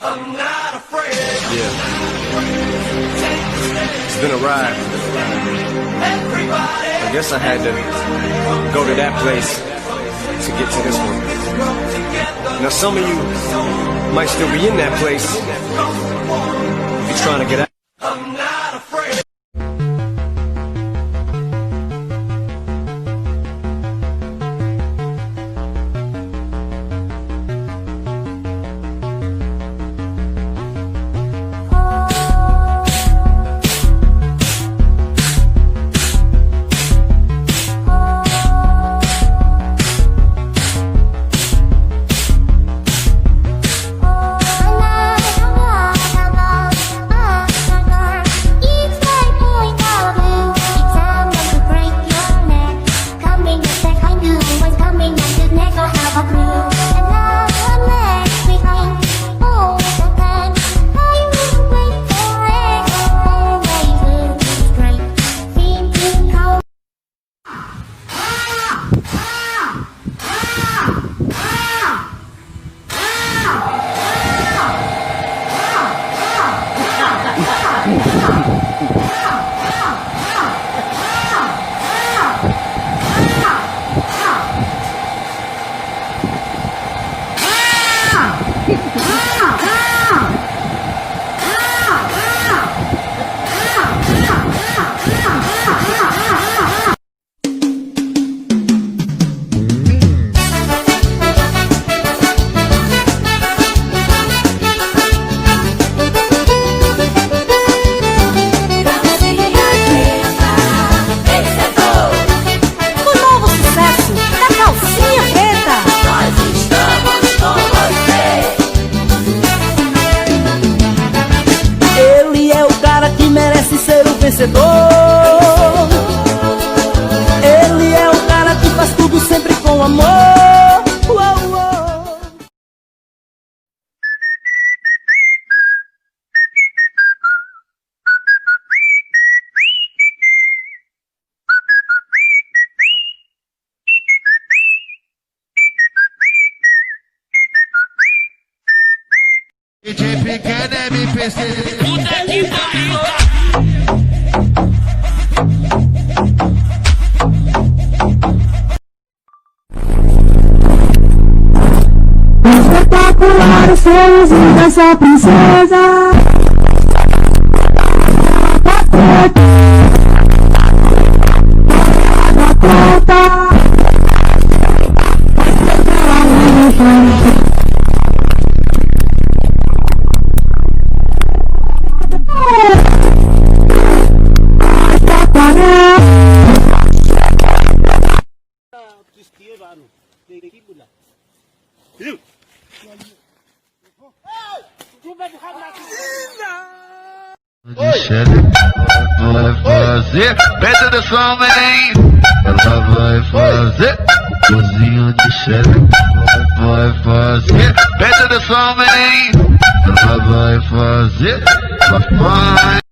Yeah. It's been a ride. I guess I had to go to that place to get to this one. Now some of you might still be in that place if you're trying to get out. Vencedor. Ele é o cara que faz tudo sempre com amor. Liquidificador MPC. Puta que pariu. Espetacular sorriso dessa princesa. Vai fazer pedra da sua mãe. Ela vai fazer cozinha de chefe. Vai fazer pedra da sua mãe. Ela vai fazer papai.